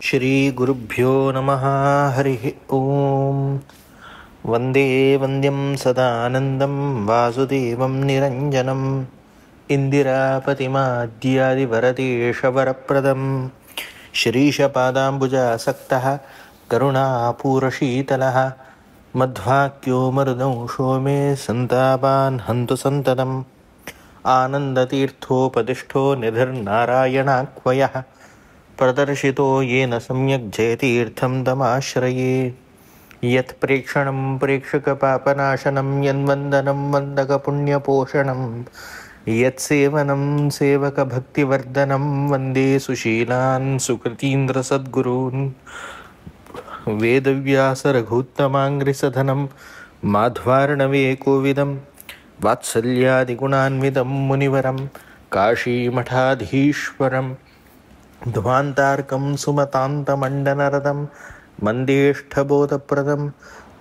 श्रीगुरुभ्यो नमः। हरिः ॐ। वन्दे वन्द्यं सदानन्दं वासुदेवं निरञ्जनम् इन्दिरापतिमाद्यादिवरदेशवरप्रदं श्रीशपादाम्बुजासक्तः करुणापूरशीतलः मध्वाक्यो मरुदंशो मे सन्तापान् हन्तु सन्ततम् आनन्दतीर्थोपदिष्टो निधिर्नारायणाह्वयः प्रदर्शितो येन सम्यक् जयतीर्थं तमाश्रये। यत्प्रेक्षणं प्रेक्षकपापनाशनं यन्वन्दनं वन्दकपुण्यपोषणं यत्सेवनं सेवकभक्तिवर्धनं वन्दे सुशीलान् सुकृतीन्द्रसद्गुरून्। वेदव्यासरघुत्तमाङ्घ्रिसधनं माध्वार्णवेकोविदं वात्सल्यादिगुणान्वितं मुनिवरं काशीमठाधीश्वरं ध्वान्तार्कं सुमतान्तमण्डनरतं मन्देष्ठबोधप्रदं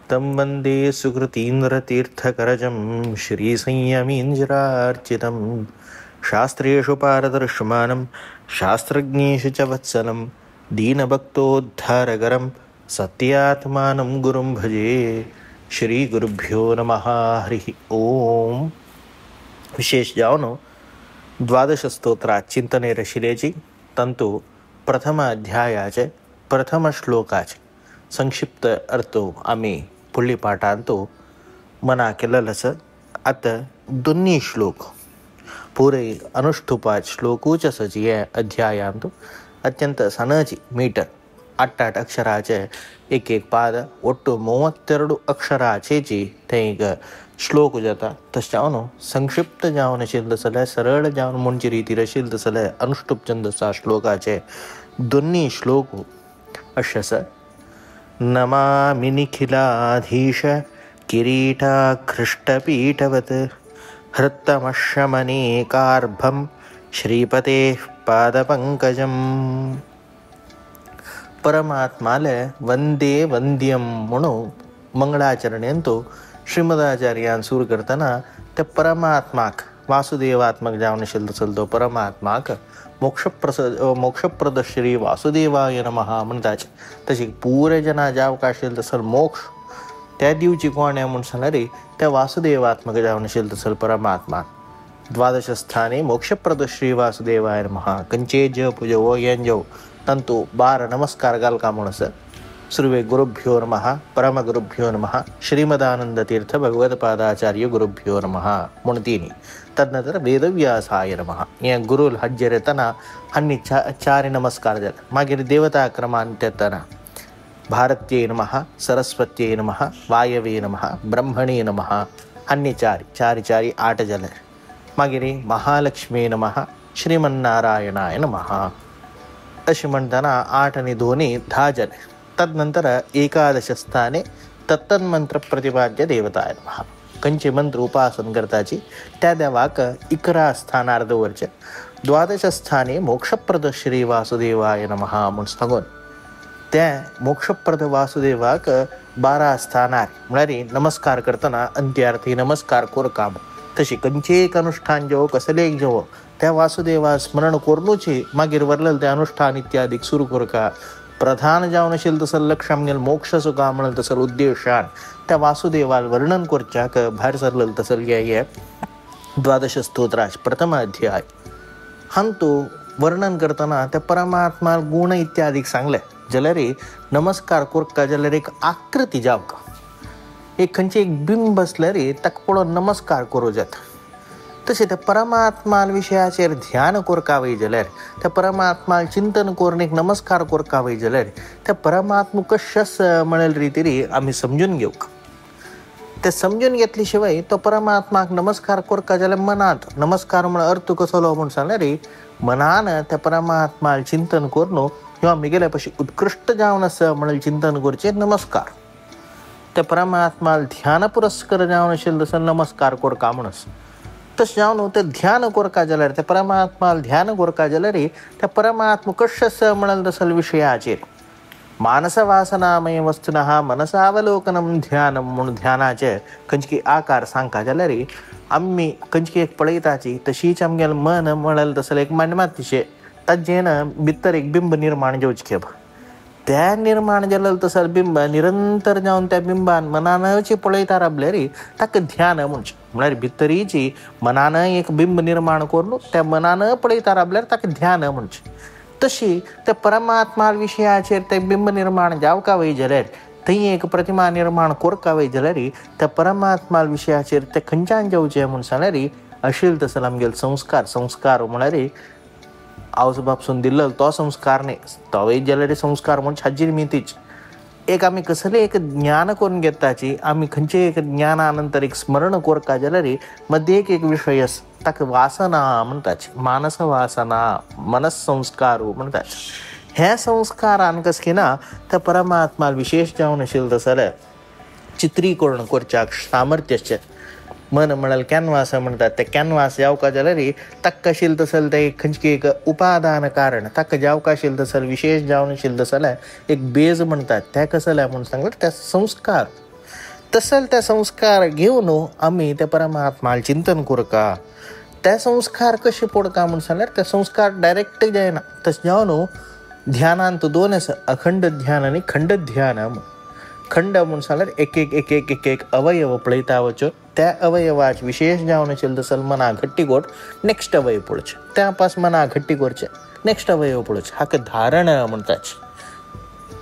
तं वन्दे सुकृतीन्द्रतीर्थकरजं श्रीसंयमीन्द्रार्चितं। शास्त्रेषु पारदर्शमानं शास्त्रज्ञेषु च वत्सलं दीनभक्तोद्धारकरं सत्यात्मानं गुरुं भजे। श्रीगुरुभ्यो नमः। हरिः ओम. विशेष जावनो द्वादश स्तोत्रात चिंतने रशिलेची तंतु प्रथम अध्यायाचे प्रथम श्लोकाचे संक्षिप्त अर्थो आम्ही पुढली पाठांतो मना केलेलंच. आता दोन्ही श्लोक पुरे अनुष्ठुपाच श्लोकूच सजी अध्यायांतो अत्यंत सनजी मीटर 8 अक्षराचे एक पाद ಒಟ್ಟು 32 अक्षराचे ते एक श्लोक जाता. तशावनो संक्षिप्त जावन शिल्दसले सरळ जावन मुंची रीतीर शिल्दसले अनुष्टुप छंदसा श्लोकाचे दोन्ही श्लोक अशस. नमामि निखिलाधीश किरीटाकृष्टपीठवत् हृत्तमशमनेकार्भं श्रीपतेः पादपंकजम्. परमात्माले वंदे वंद्यम म्हणून मंगळाचरणेंतो श्रीमदाचार्यान सुरू करताना त्या परमात्माक वासुदेवात्मक जावन शिल्द चलतो परमात्माक मोक्षप्रद श्री वासुदेवाय नमः म्हणताच. तशी पुरे जना जाव का शिल्द सल मोक्ष त्या दिवची कोण आहे म्हणून सांगा रे त्या वासुदेवात्मक जावन शिल्द सल परमात्मा. द्वादश स्थाने मोक्षप्रद श्री वासुदेवाय नमः कंचे ज पूजो यंजो तंतु 12 नमस्कार गाल का म्हणस. सुर्वे गुरुभ्यो नमः परम गुरुभ्यो नमः श्रीमदानंद तीर्थ भगवत्पादाचार्य गुरुभ्यो नमः म्हणतीनी. तदनंतर वेदव्यासाय नमः या गुरुल हज्जरेतना हन्नी चारि नमस्कार जल मागीर देवता क्रमांत्यतना भारत्ये नमः सरस्वत्ये नमः वायवे नमः ब्रह्मणे नमः हन्नी चारि 8 जल मागीर महालक्ष्मी नमः श्रीमन्नारायणाय नमः अशी म्हणताना 8 आणि 2 10 जल. तदनंतर एकादश स्थाने तत्तन्मंत्र प्रतिपाद्य देवताय नमः कंचे मंत्र उपासन करताची त्या देवाक 11 स्थानार्धवरचे. द्वादश स्थाने मोक्षप्रद श्री वासुदेवाय नमः म्हणून सांगून त्या मोक्षप्रद वासुदेवाक 12 स्थानार म्हळ्यार नमस्कार करताना अंत्यार्थी नमस्कार कोर काम. तशी कंचे एक अनुष्ठान जेव कसले एक जेव त्या वासुदेवा स्मरण करूनची मागीर वरलेलं ते अनुष्ठान इत्यादी सुरू करू का. प्रधान जावन आशिल्लें तसं लक्ष आमगेलें मोक्ष सुखा म्हणून तसं उद्देशान त्या वासुदेवाल वर्णन करच्याक भायर सरलेलं तसं हे द्वादश स्तोत्राच प्रथम अध्याय. हांतू वर्णन करताना त्या परमात्मा गुण इत्यादी सांगले जाल्यार नमस्कार करता जाल्यार एक आकृती जावका एक खंयचे एक बिंब बसल्यार ताका पळोवन नमस्कार करूं जाता. तशें त्या परमात्मा विशयाचेर ध्यान करता वय जाल्यार त्या परमात्मा चिंतन करून एक नमस्कार करता वय जाल्यार त्या परमात्मा कशें म्हणेल रितीर आमी समजून घेवक. ते समजून घेतले शिवाय तो परमात्माक नमस्कार करता जाल्यार मनात नमस्कार म्हण अर्थ कसलो म्हूण सांगल्यार मनान त्या परमात्मा चिंतन करून किंवा मिगेल्या पशी उत्कृष्ट जावन आसा म्हणून चिंतन करचें नमस्कार. त्या परमात्मा ध्यान पुरस्कार जावन आशिल्लो तसो नमस्कार करता म्हणून तशें जावन ते ध्यान करता जाल्यार त्या परमात्मा ध्यान करता जाल्यार त्या परमात्मा कशें म्हणल तसं विशयाचेर मानसवासनामय वस्तुनः मनसावलोकनम ध्यानम म्हणून ध्यानाचे खंयची आकार सांगता जाल्यार आमी खंयची एक पळयताची तशीच आमगेलें मन म्हणल तसं एक मानमातीशें ताजेन भितर एक बिंब निर्माण जावचें खेप त्या निर्माण जलल तसं बिंब निरंतर जाऊन त्या बिंबान मनानची पळयता राबले रे ताका ध्यान म्हणचे. म्हळ्यार भितरीची मनानं एक बिंब निर्माण करून त्या मनानं पळयता राबल्यार ताका ध्यान म्हणचे. तशी त्या परमात्मा विशयाचेर ते बिंब निर्माण जावका वय जाल्यार थंय एक प्रतिमा निर्माण कोरका वय जाल्यार त्या परमात्मा विशयाचेर ते खंयच्यान जेवचे म्हूण सांगल्यार अशील तसं आमगेले संस्कार म्हळ्यार आवज बापसून दिल्लो तो संस्कार न्ही. तो वय जाल्यार संस्कार म्हणजे हाजीर मितीच एक आमी कसले एक ज्ञान करून घेताची आमी खंयचे एक ज्ञाना नंतर एक स्मरण कोरका जाल्यार मध्ये एक विशय ताका वासना म्हणटाच. मानस वासना मनसंस्कार म्हणटाच. हे संस्कारान कसं ना त्या परमात्मा विशेष जावन आशिल्लो तसले चित्रीकरण करच्याक सामर्थ्य मन म्हळ्यार कॅनवास म्हणटात. ते कॅनवास जावका जाल्यार ताका आशिल्लो तसले ते खंयचे एक उपादान कारण ताका जावका आशिल्लो तसले विशेष जावन आशिल्लो तसले एक बेज म्हणटात. ते कसले म्हणून सांगल्यार ते संस्कार तसले ते संस्कार घेवन आमी त्या परमात्माल चिंतन करका. ते संस्कार कशे पडका म्हणून सांगल्यार ते संस्कार डायरेक्ट जायना. तशें जावन ध्यानांत दोन आसा अखंड ध्यान आनी खंड ध्यान. खंड म्हणून सांगल्यार एक अवयव पळयता वचो त्या अवयवाचे विशेष जावन आशिल्लो तसले मना घट्टी कोर नेक्स्ट अवयव पळोवचे. त्या पास मना घट्टी करचे नेक्स्ट अवयव पळोवचे. हाका धारण म्हणटाच.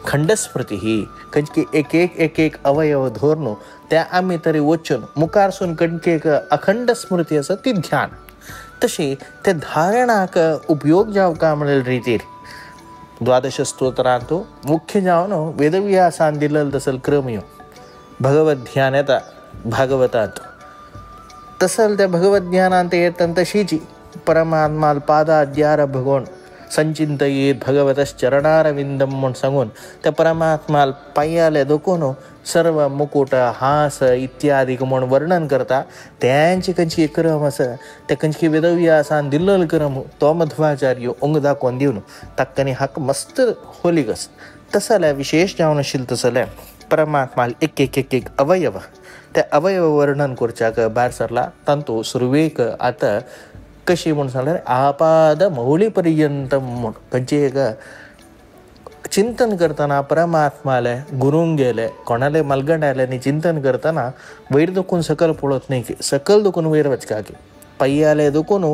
खंडस्मृती ही खंयची एक अवयव धरून त्या आमी तरी वचून मुखारसून खंयची एक अखंड स्मृती आसा ती ध्यान. तशी ते धारणाक उपयोग जावका म्हणल्या रितीर द्वादश स्तोत्रांत मुख्य जावन वेदव्यासान दिलेलो तसले क्रम यो भगवत ध्यान येता भागवतांत. तसले त्या भगवत ध्यानांत येता तशीची परमात्माल पादाद्यार भगवण संचिंतयेत भगवतश्चरणारविंदम म्हणून सांगून त्या परमात्माल पांयाले दोखून सर्व मुकुट हास इत्यादी म्हूण वर्णन करता. त्यांची खंयची क्रम आसा ते खंयची वेदव्यासान दिल्लो क्रम तो मध्वाचार्य अंग दाखोवन दिवन ताका हाका मस्त होलीक आसा. तसले विशेष जावन आशिल्लो तसले परमात्माल एक अवयव त्या अवयव वर्णन करच्याक भायर सरला. तांतू सुरवेक आतां कशी म्हणून सांगल्यार आपाद मौली पर्यंत म्हूण खंयची एक चिंतन करतना परमात्माले गुरूंक गेले कोणाले मलगड आयले चिंतन करतना वयर दुखून सकल पळोवत न्ही की सकल दुखून वयर वचका की पांयाले दुखून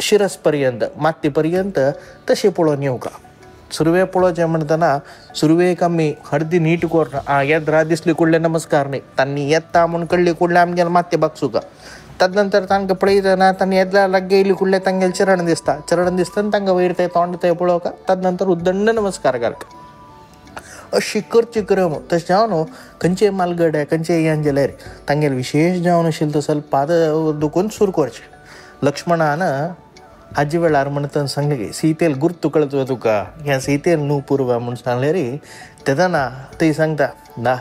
शिरस पर्यंत माती पर्यंत तशें पळोवन येवका. सुरवे पळोवचें म्हणटना सुरवेक आमी हर्दी नीट करना येद्रा दिसली कुडले नमस्कार न्ही तांणी येता म्हूण कळ्ळी कुडले आमगेले माती बागसुका. तदनंतर तांकां पळयतना तांणी येद्ला लागे येयली कुडले तांगेले चरण दिसता तांकां वयर ते तोंड ते पळोवका. तदनंतर उद्दंड नमस्कार करता. अशी करची क्रम. तशें जावन खंयचे मालगड खंयचे हें जाल्यार तांगेले विशेष जावन आशिल्लो तसले पाद दुखून सुरू करचे. लक्ष्मणान हाजे वेळार म्हणटन सांगलें की सीतेल गुर्तु कळत तुका ह्या सीतेल न्हू पुरवा म्हूण सांगले रे. तेदना थंय सांगता ना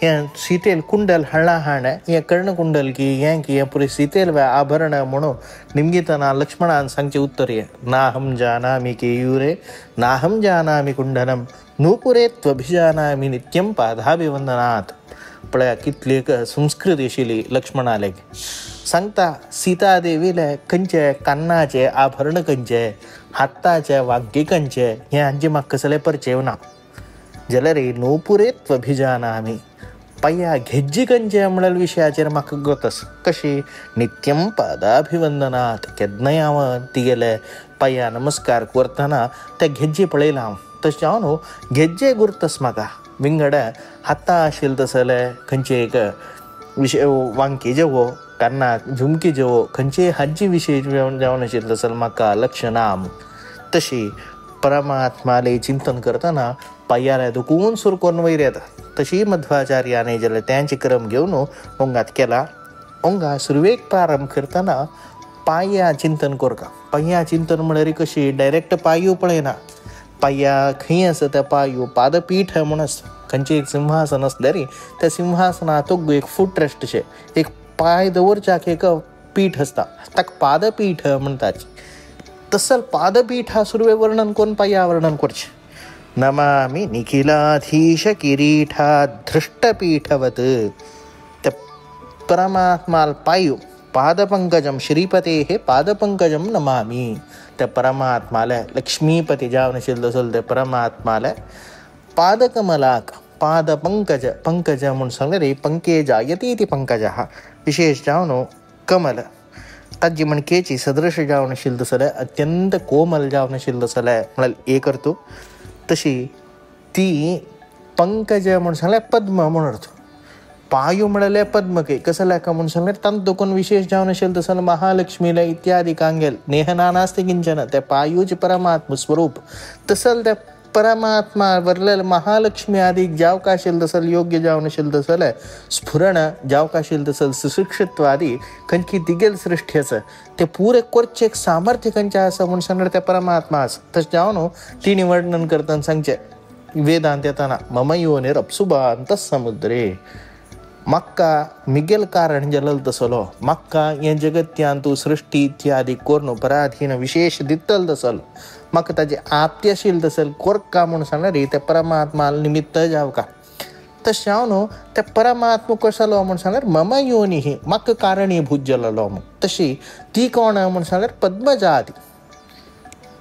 हें सीतेल कुंडल हाण हें कर्ण कुंडल की हें पुरी सीतेल वा आभरण म्हणून निमगितना लक्ष्मणान सांगचें उत्तर हें नाहम जानामि केयूरे नाहम जानामि कुंडलम नूपुरे त्वभिजानामि नित्यम पादाभिवंदनात्. पळया कितली संस्कृती आशिल्ली लक्ष्मणाले. सांगता सीता देवीले खंयचे कान्नाचे आभरण खंयचे हाताचे वांकी खंयचे हें हांचे म्हाका कसले परचेव ना जाल्यार नूपुरे त्वभिजानामि पांया घेज्जी खंयचे म्हणल्यार विशयाचेर म्हाका गतस कशी नित्यम पादाभिवंदनात्. केन्नाय हांव तिगेले पांया नमस्कार करतना ते घेज्जी पळयला हांव. तशें जावन घेज्जे गुर्तस म्हाका विंगड हातां आशिल्ले तसले खंयचे एक विशय वांकी जेवो कान्नाक झुमकी जेवो खंयचे हाजी विशय जावन आशिल्ले तसले म्हाका लक्ष ना. तशी परमात्माले चिंतन करतना पांयाले दुखून सुरू करून वयर येता. तशी मध्वाचार्याने जाल्यार त्यांचे क्रम घेवन ओंगात केला. ओंगा सुरवेक प्रारंभ करतना पांया चिंतन करता. पांया चिंतन म्हळ्यार कशी डायरेक्ट पांयो पळयना. पांया खंय आसा त्या पांयो पादपीठ म्हूण आसता. खंयचें एक सिंहासन आसल्यार त्या सिंहासनाक एक फूट रेस्ट अशें एक पांय दवरच्याक एक पीठ आसता ताका पादपीठ म्हणटात. तसल पादपीठा सुरवे वर्णन करून पांया वर्णन करचें. नमामि निखिलाधीश किरीठा धृष्टपीठवत. त्या परमात्माल पांयो पादपंकजम श्रीपतेः पादपंकजम नमामि. त्या परमात्माले लक्ष्मीपती जावन आशिल्लो तसलो त्या परमात्माले पादकमलाक पाद पंकज म्हणून सांगले रे पंके जायती ती पंकजा हा विशेष जावनो कमल ताजी मणकेची सदृश जावनशील तसलं अत्यंत कोमल जावनशील तसलं म्हणाल हे करतो तशी ती पंकज म्हणून सांगल्या पद्म म्हणून अर्थ पायू म्हणाले पद्मके कसं लाका म्हणून सांगले तंतु कोण विशेष जावनशील तसलं महालक्ष्मीला इत्यादी कांगेल नेहना नास्ते किंचन त्या पायूचे परमात्म स्वरूप तसल त्या परमात्मा वरलेलं महालक्ष्मी अधिक जाव काशील तसल योग्य जावनशील तसल स्फुरण जाव काशील तसल सुशिक्षित्व आदी कंची दिगेल सृष्टीचं ते पुरे कोरचे एक सामर्थ्य कंच्या असं म्हणून सांगणार त्या परमात्माच तस जावनो तिने वर्णन करताना सांगचे वेदांत येताना मम योनिर अप्सुबांत समुद्रे मक्का मिगेल कारण जलल तसलो मक्का या जगत्यांतू सृष्टी इत्यादी कोरनो पराधीन विशेष दित्तल तसल मग ताजे आप्यशील तसल कोर का म्हणून सांगणारी त्या परमात्मा निमित्त जाव का तस जावनो त्या परमात्मा कसलो म्हणून सांगणार मम योनी ही मक कारणीभूत जललो मग तशी ती कोण म्हणून सांगणार पद्मजाती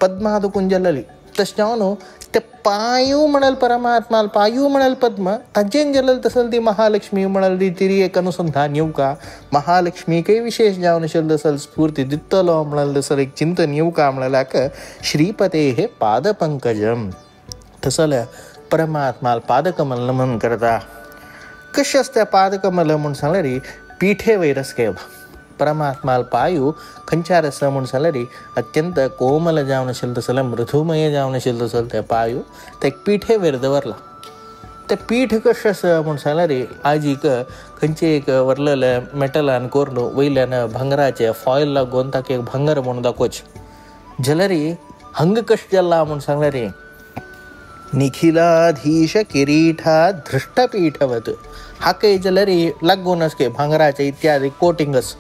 पद्माद कुंजलली तस जावनो ते पायू म्हणाल परमात्मा पायू म्हणाल पद्म ताजेन जलल तसल ती महालक्ष्मी म्हणाल ती तिरी एक अनुसंधान येऊ का महालक्ष्मी काही विशेष जावनशील तसल स्फूर्ती दित्तलो म्हणाल तसल एक चिंतन येऊ का म्हणाला का श्रीपते हे पादपंकजम तसल परमात्मा पादकमल नमन करता कशी असते पादकमल म्हणून सांगणारी पीठे वैरस केव्हा परमात्मा पायू खंचारस म्हणून सांगणारी अत्यंत कोमल जावनशील तसल मृदुमय जावनशील तसल त्या पायू त्या एक पीठे वेरदवरला ते पीठ कशं म्हणून सांगणारी आज एक खंचे एक वरलेलं मेटलान कोरनो वयल्यानं भंगराचे फॉईलला गोंताक एक भंगर म्हणून दाखवच जलरी हंग कश जल्ला म्हणून सांगणारी निखिलाधीश किरीठा धृष्टपीठवत हा काही जलरी लागूनच के भांगराचे इत्यादी कोटिंगस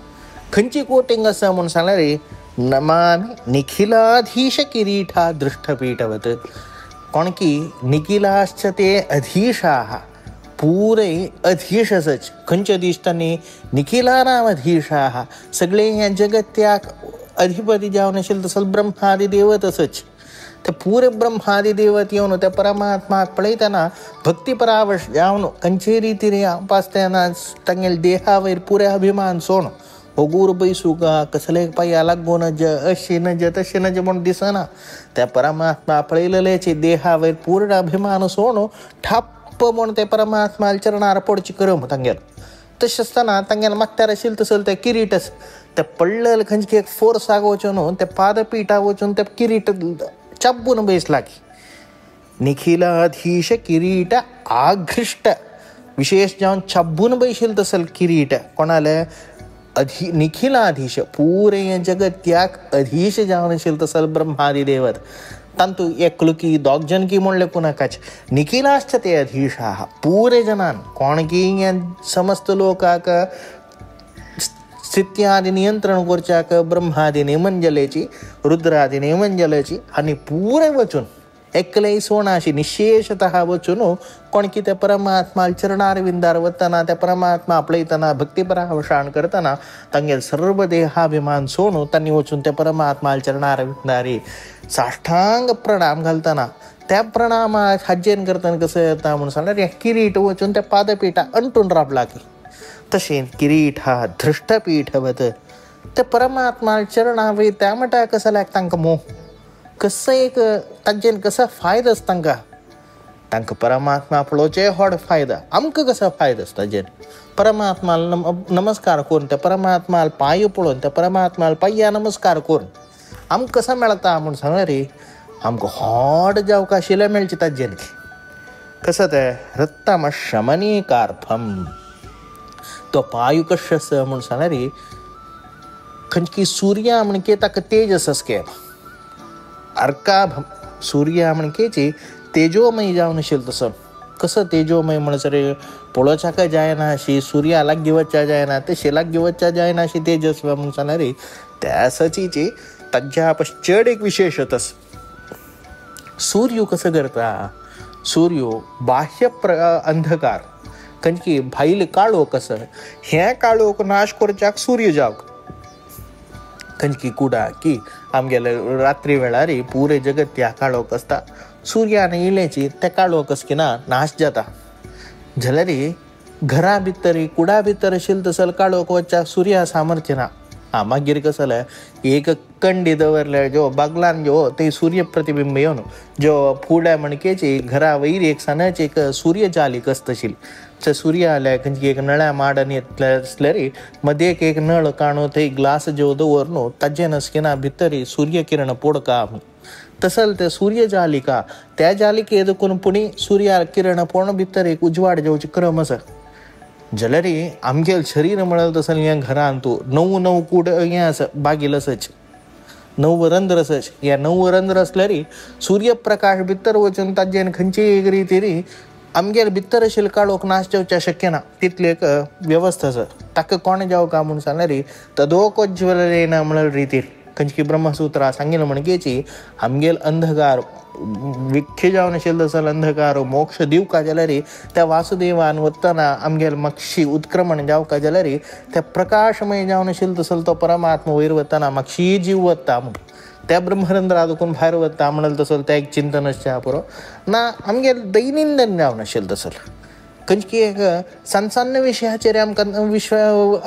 खंची कोटिंग असं म्हणून सांगणारे नमामि निखिलाधीश किरीठा दृष्टपीठवत कोण की निखिलाश्च ते अधीशाः पुरे अधीशच खंच दिसतानी निखिलानाम अधीशाः सगळे या जगत्याक अधिपती जावनशील तसल ब्रह्मादि देव तसच ते पुरे ब्रह्मादि देवत येऊन त्या परमात्मा पळयताना भक्तिपरावश जावन कंचे रीतीने उपासताना तांगेल देहावयर पुरे अभिमान सोड होगूर बैसू का कसले पाय लागून ज अशी न ज तशी न ज म्हणून दिसना त्या परमात्मा पळयलेल्याचे देहावयर पूर्ण अभिमान सोडून ठाप्प म्हणून त्या परमात्मा चरणार पडची करम तांगेल तशें असताना तांगेल मागत्यार आशिल्लें तसल ते किरीटस त्या पडलेले खंयची एक फोर्स वचून त्या पादपीठा वचून त्या किरीट चब्बून बैसला की निखिलाधीश किरीट आघृष्ट विशेष जावन चब्बून बैशील तसल किरीट कोणाले निखिलाधीश पुरे जगत्याक अधीश जावनशील तसल ब्रह्मादि देवत तांतू एकलुकी दोगजनकी म्हणले कुणाकाच निखिलाश्च ते अधीशाः पुरे जनान कोण की समस्त लोकाक स्थित्यादि नियंत्रण करच्याक ब्रह्मादि नेमंजलेची रुद्रादि नेमंजलेची आणि पुरे वचून एकले सोनाशी निशेषतः वचून कोण की त्या परमात्मा चरणारविंदार वतना त्या परमात्मा आपलयतना भक्तिपरावशान करताना तांगेल सर्व देहाभिमान सोडून त्यांनी वचून त्या परमात्मा चरणारविंदारी साष्टांग प्रणाम घालताना त्या प्रणामात हाजेन करताना कसं येता म्हणून सांगणार या किरीट वचून त्या पादपीठा अंटून राबला की तसे किरीट हा धृष्टपीठवत त्या परमात्मा चरणावे त्या म्हणटा कसं लाग तांकां मोह कसं एक तांचेन कसा फायदा तांकां तांकां परमात्मा पळोवचे व्हड फायदा आमकां कसा फायदा ताजेन परमात्मा नमस्कार करून त्या परमात्मा पांय पळोवन त्या परमात्मा पांया नमस्कार करून आमकां कसा मेळटा म्हणून सांगले रे आमकां व्हड जावंक आशिल्लें मेळचें ताजेन कसं ते रत्तम शमनीकारफम तो पांय कशें आसा म्हणून सांगले रे खंयची सूर्या म्हणके ताका तेजस आसके अर्का सूर्या म्हणकेची तेजोमय जावन आशिल्लो तसो कसं तेजोमय म्हणसर पळोवच्याक जायना अशी सूर्या लागीं वचच्या जायना तशी लागीं वचच्या जायना अशी तेजस्वी म्हणून सांगना रे त्या सचीची ताच्या चड एक विशेषतस सूर्य कसं करता सूर्य बाह्य अंधकार खंयची भायल काळोख कसं हे काळोख नाश करच्याक सूर्य जावक खंयची कुडा की आमगेले रात्री वेळार पुरे जगत त्या काळोख आसता सूर्यान इळ्ळेची त्या काळोख कसकिना नाश जाता जाल्यार घरा भितर कुडा भितर आशिल्लो तसलो काळोख वचच्याक सूर्या सामर्थ्य ना. मागीर कसं जालें एक कंडी दवरल्या ज्यो बागलान ज्यो ते सूर्य प्रतिबिंब येवन ज्यो फुड्या मणकेची घरा वयर एक सनाची एक सूर्य जालीक आसतशील ते सूर्य आल्या खंयची एक नळ्या माडान येतले आसल्यार मदीं एक नळ काणू थंय ग्लास ज्यो दवर न्हू ताजे नसकिना भितर सूर्य किरण पडका तसल ते सूर्य जालिका त्या जालिके देखून पुणी सूर्या किरण पडोवन भितर एक उजवाड जेवचे क्रम आसा जाल्यार आमगेल शरीर म्हणलं तसं ह्या घरान तूं णव कूड हें आसा बागील आसच 9 रंध्र आसच ह्या 9 रंध्र आसल्यार सूर्यप्रकाश भितर वचून ताजेन खंयची एक रितीन आमगेर भितर आशिल्लो काळोख नाश जावचे शक्य ना तितली एक व्यवस्था आसा. ताका कोण जावका म्हूण सांगल्यार तदोकोज्वलेन म्हणल्यार रितीन खंयची ब्रह्मसूत्रा सांगिल्लें म्हणगेची आमगेल अंधकार विख्य जावन आशिल्लो तसलो अंधकार मोक्ष दिवका जाल्यार त्या वासुदेवान वतना आमगेल मातशी उत्क्रमण जावका जाल्यार त्या प्रकाशमय जावन आशिल्लो तसलो तो परमात्मा वयर वतना मातशी जीव वता त्या ब्रह्मरंध्रा दुखून भायर वता म्हणलें तसलो त्या एक चिंतन आसच्या पुरो ना आमगेल दैनंदिन जावन आशिल्लो तसलो खंयची एक सन्न विशयाचेर आमकां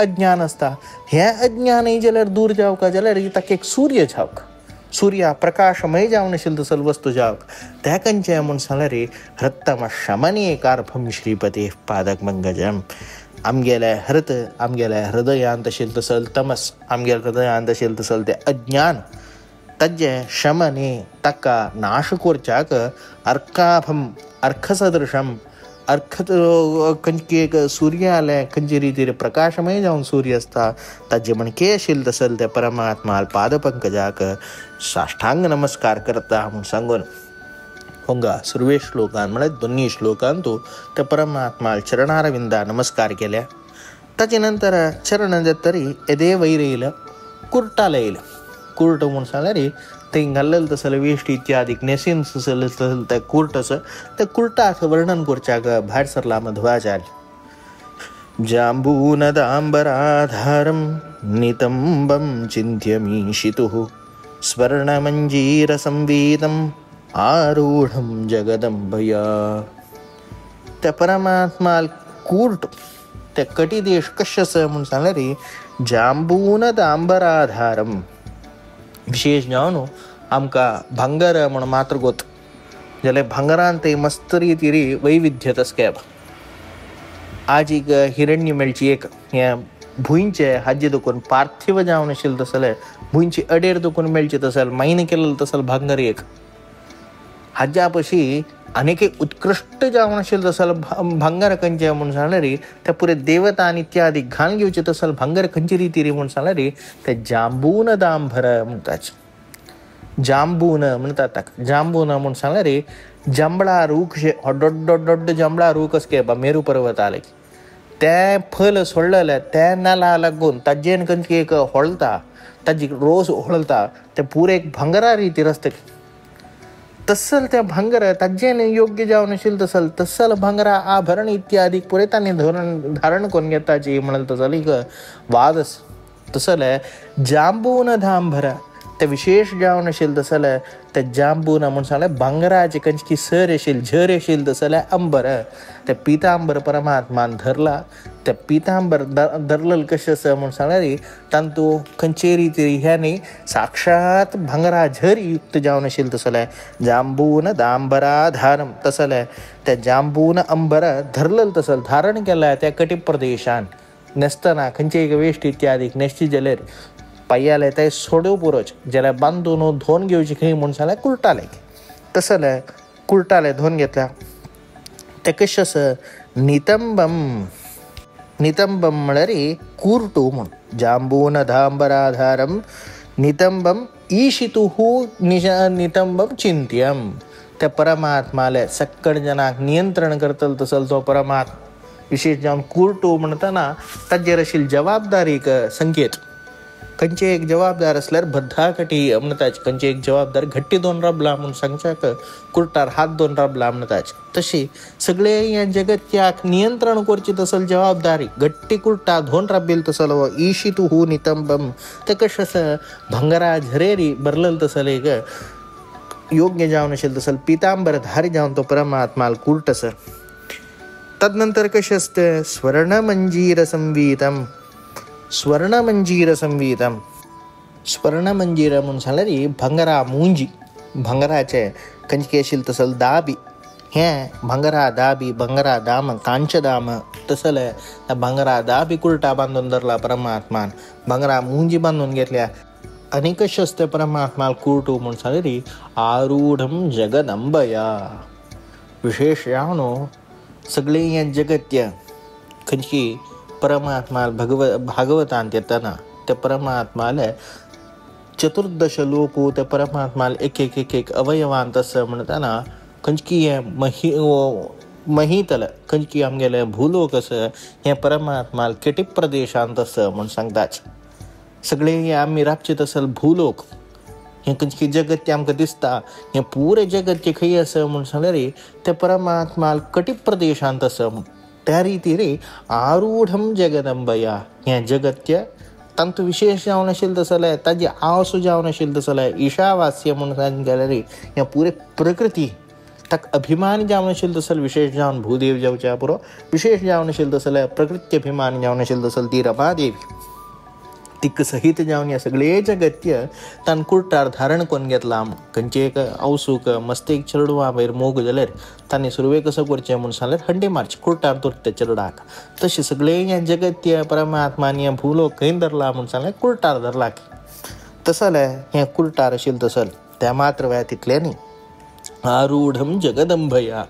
अज्ञान आसता हें अज्ञानय जाल्यार दूर जावका जाल्यार ताका एक सूर्य जावक सूर्या प्रकाशमय जावन आशिल्लो तसलो वस्तू जावक त्या खंयचें म्हूण सांगल्यार हृत्तम शमनी कार्फम श्रीपते पादक मंगजम आमगेल्या आमगेल्या हृदयांत आशिल्लो तसलो तमस आमगेल्या हृदयांत आशिल्लो तसलो तें अज्ञान ताजे शमने ताका नाश करच्याक अर्खसदृशम खंयची एक सूर्य आले खंयचे रितीन प्रकाशमय जावन सूर्य आसता ताजे मणके आशिल्लो तसलो त्या परमात्मा पादपंकजाक साष्टांग नमस्कार करता म्हूण सांगून होंगा सुरवे श्लोकान म्हळ्यार दोनी श्लोकान तूं त्या परमात्मा चरणारविंदा नमस्कार केल्या. ताचे नंतर चरण तरी येदे वयर येयलं कुर्टाला येयलं कुर्ट म्हूण सांगल्यार थंय घाल्लेलो तसलो वेस्ट इत्यादी नेसीन तसलो ते कुर्ट आसा त्या कुर्टाक वर्णन करच्याक भायर सरला मध्वाचार्य. जांबूनदांबराधारं नितंबं चिन्त्यमीशितुः स्वर्णमंजीरसंवीतं आरूढं जगदंबया. त्या परमात्मा कुर्ट त्या कटिदेश कशें आसा म्हूण सांगल्यार जांबूनदांबराधारम विशेष जावन आमकां भांगर म्हूण मात्र गोत जाल्यार भांगरान ते मस्त रितीन वैविध्यत आसता. आज एक हिरण्य मेळची एक हे भुंयचे हाजे दुखून पार्थिव जावन आशिल्लो तसले भुंयची अडेर दुखून मेळचे तसले मायन केलेलो तसलो भांगर एक हाज्या पशी आनीक एक उत्कृश्ट जावन आशिल्लो तसलो भांगर खंयचे म्हूण सांगल्यार ते पुरे देवता आनी इत्यादी घाण घेवचे तसलो भांगर खंयचे रितीन म्हूण सांगल्यार ते जांबून दांभर म्हणटात. जांबून म्हणटात ताका जांबून म्हूण सांगल्यार जांबळा रूख दोड्ड जांबळा रूख आसके मेरू पर्वताले ते फल सोडलेले त्या नाला लागून ताजेन खंयची एक होळता ताजी रोस होळता ते पुरे एक भांगरा रितीन आसता तसल त्या भांगर ताजेन योग्य जावन आशिल्लो तसल भांगरा आभरण इत्यादी पुरे तांणी धारण करून घेताची म्हणून तसलो एक वाद आसा. तसले जांबून धांभर ते विशेष जावन आशिल्लो तसले ते जांबून म्हूण सांगल्यार भांगराचे खंयची सर आशिल्ली झर आशिल्ली तसले अंबर ते पितांबर परमात्मान धरला. ते पितांबर धरलेलो कशें आसा म्हूण सांगल्यार तांतू खंयचे रितीन ह्यानी साक्षात भांगरा झर युक्त जावन आशिल्लो तसले जांबून दांबराधारम तसले ते जांबून अंबर धरलेलो तसलो धारण केला त्या कटी प्रदेशान नेसतना खंयचे एक वेस्ट इत्यादी नेसची जाल्यार पायाले ते सोडव पुरोच जाल्यार बांदून धोन घेवची खंय म्हूण सांगल्यार कुर्टाले तसले कुर्टाले धोन घेतल्या. ते कशें आसा नितंबम म्हळ्यार कुर्टू म्हूण जांबून धांबराधारम नितंबम ईशितुः नितंबम चिंत्यम ते परमात्माले सक्कड जनाक नियंत्रण करतलो तसलो तो परमात्मा विशेष जावन कुर्टू म्हणटना ताजेर आशिल्ली जबाबदारीक संकेत खंयचे एक जबाबदार आसल्यार बद्धाकटी म्हणटाच खंयचे एक जबाबदार घट्टी दोन राबला म्हूण सांगच्याक कुर्टार हात दोन राबला म्हणटाच तशी सगळे ह्या जगत्याक नियंत्रण करची तसली जबाबदारी घट्टी कुर्टा धोन राबील तसलो ईशितुः नितंबम ते कशें आसा भांगरा झरेरी भरलेलो तसले एक योग्य जावन असेल तसं पितांबरधारी जाऊन तो परमात्माला कुर्टस. तदनंतर कसे असतं, स्वर्णमंजीर संवीतम. स्वर्णमंजीर संवीतम, स्वर्णमंजीर म्हणून सांगलं रे भंगरा मुंजी. भंगराचे कंचके असेल तसं दाबी, हे भंगरा दाबी, भंगरा दाम, कांच दाम तसलं त्या भंगरा दाबी कुर्टा बांधून धरला परमात्मान. भंगरा मुंजी बांधून घेतल्या. अनेक शस्त्र परमात्माला कुर्टू म्हणून सांगले रे आरूढम जगदंबया. विशेष यावनो सगळे या जगत्य खंची परमात्माला भागवतांत येताना त्या परमात्माला चतुर्दश लोको त्या परमात्माला एक एक एक एक अवयवांत असं म्हणताना खंचकी महितल खंचकी आमगेले भूलोक असं हे परमात्माला केटी प्रदेशांत असं म्हणून सांगताच. सगळे हे आम्ही राबचित असल भूलोक हे खंचकी जगत ते आमकां दिसता. हे पुरे जगत जे खंय असं म्हणून सांगले रे त्या परमात्माला कटी प्रदेशांत असं. त्या रीती रे आरूढम जगदंबया हे जगत्य तंतु विशेष जावन असेल तसं ताजी आवसू जावन असेल तसं ईशावास्य म्हणून सांगले रे या पुरे प्रकृती तक अभिमान जावन असेल तसं विशेष जावन भूदेव जावच्या पुरो. विशेष जावन असेल तसं प्रकृती अभिमान जावन असेल तसं ती रमादेवी. तिक सहित जावन या सगळे जगत्य तान कुर्टार धारण करून घेतला. खंयचे एक अवसूक मस्त एक चरडवा भायर मोग जाल्यार तांणी सुरवे कसं करचें म्हणून सांगल्यार हंडे मारचे कुर्टार धरता चरडाक. तशें सगळे या जगत्य परमात्मान या भूलोक खंय धरला म्हणून सांगल्यार कुर्टार धरला. तसं हें कुर्टार आशिल्लें तसं त्या मात्र वेळा तितलें आरूढम जगदंबया.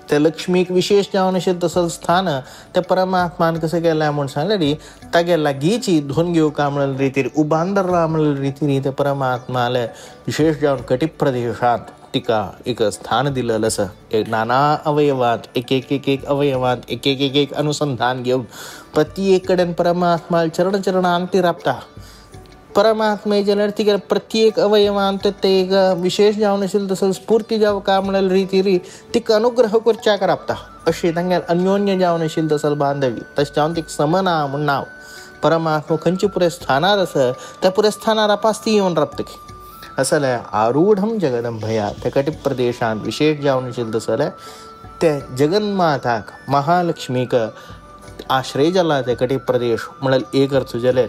त्या लक्ष्मीक विशेष जावन असेल तसं स्थान त्या परमात्मान कसं केलां म्हणून सांगलें रे तागे लागींची धोन घेवका म्हणून रितीर उबांदरला म्हणून रितीर त्या परमात्माला विशेष जावन कटी प्रदेशांत तिका एक स्थान दिलेलं असं. एक नाना अवयवांत एक एक एक एक अवयवांत एक एक एक एक अनुसंधान घेऊन प्रत्येक कडेन परमात्माला चरण चरणांती राबता. परमात्मे जाल्यार तिका प्रत्येक अवयवांत ते एक विशेष जावन असेल तसं स्फूर्ती जावका म्हणून रितीरी तिका अनुग्रह करच्याक राबता. अशें तांगेर अन्योन्य जावन असेल तसं बांधवी. तशें जावन तिका समना म्हूण नांव. परमात्मा खंयचे पुरे स्थानार आसा त्या पुरे स्थानार आपास ती येवन राबतकी. असं आरूढम जगदंबया त्या कटी प्रदेशांत विशेष जावन असेल तसं त्या जगन्माताक महालक्ष्मीक आश्रय जाला त्या कटी प्रदेश म्हळ्यार एक अर्थ जाल्यार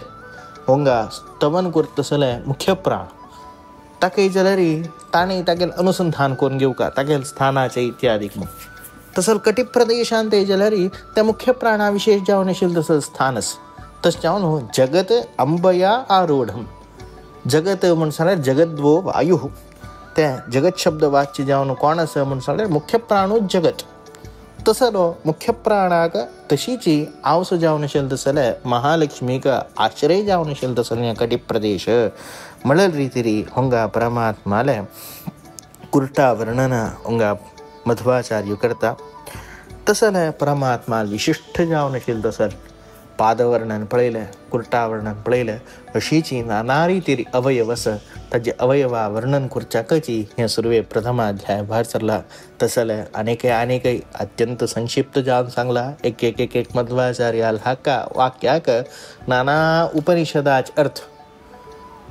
होंगा स्तवन करता तसले मुख्य प्राण ताके जाल्यार ताणें तागेल अनुसंधान करून घेवका तागेल स्थानाचे इत्यादी. तसं कटी प्रदेशांत जाल्यार त्या मुख्य प्राणा विशेष जावन असेल तसं स्थानस. तशें जावन जगत अंबया आरूढम. जगत म्हणून सांगल्यार जगद्वो वायू. ते जगत शब्द वाच्य जावन कोण आसा म्हणून सांगल्यार मुख्य प्राणूच जगत. तसलो मुख्य प्राणाक तशीची आवस जावन असेल तसं महालक्ष्मीक आश्रय जावन असेल तसं कटी प्रदेश म्हळ्यार रितीरी होंगा परमात्माले कुर्टा वर्णन होंगा मध्वाचार्य करता. तसं परमात्मा विशिष्ट जावन असेल तसं पादवर्णन पळयलें कुर्टा वर्णन पळयलें अशीची नाना रितीरी अवयव आसा. ताजे अवयवा वर्णन करच्याकची हें सुरवे प्रथमाध्याय भायर सरला. तसले अनेकय अत्यंत संक्षिप्त जावन सांगला. एक एक एक एक मध्वाचार्याल हाका वाक्याक नाना उपनिषदाच अर्थ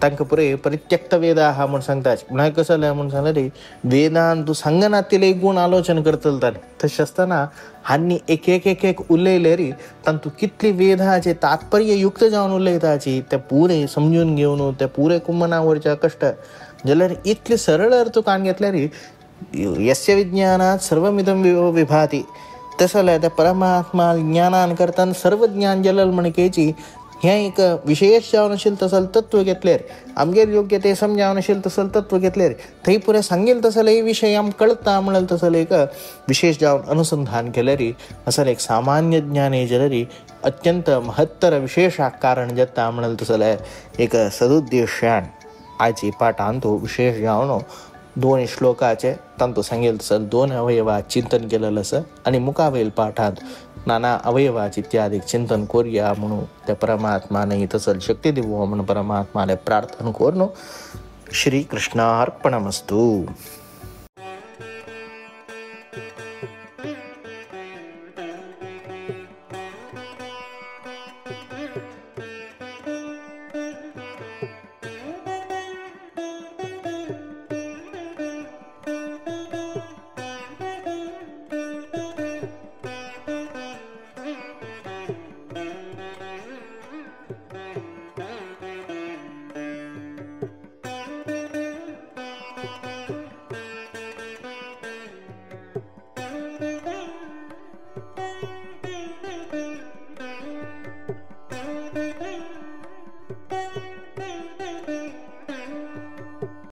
तांकां पुरे परित्यक्त वेदा आहा म्हूण सांगताच. म्हळ्यार कसं म्हणून सांगलें रे वेदांत तूं सांगनातील एक गूण आलोचन करतलो ताणें. तशें आसतना हांणी एक एक एक एक उलयले रे तातूंत कितली वेदाचे तात्पर्य युक्त जावन उलयताची ते पुरे समजून घेवन ते पुरे कुमना वरच्या कश्ट जाल्यार इतले सरळ अर्थ कान घेतल्यार यस्य विज्ञानात सर्वमिदं विभाति. तसं त्या परमात्मा ज्ञानान करताना सर्व ज्ञान जलल म्हणकेची हें एक विशेष जावन असेल तसं तत्व घेतल्यार आमगेर योग्य ते समजावन असेल तसं तत्व घेतल्यार थंय पुरे सांगेल तसं एक विशय आमकां कळटा म्हळ्यार तसं एक विशेष जावन अनुसंधान केल्यार असं एक सामान्य ज्ञान जाल्यार अत्यंत महत्तर विशेष कारण जाता म्हळ्यार तसं एक सदुद्देशान आयची पाठांत तो विशेष जावन 2 श्लोकाचे तांतू सांगेल तसं 2 अवयवात चिंतन केलेलं आसा. आनी मुखावेल पाठांत नाना अवयवाचे इत्यादी चिंतन करूया म्हणून त्या परमात्माने तसं शक्ती दिवो म्हणून परमात्माने प्रार्थना करून श्री कृष्णार्पणमस्तु.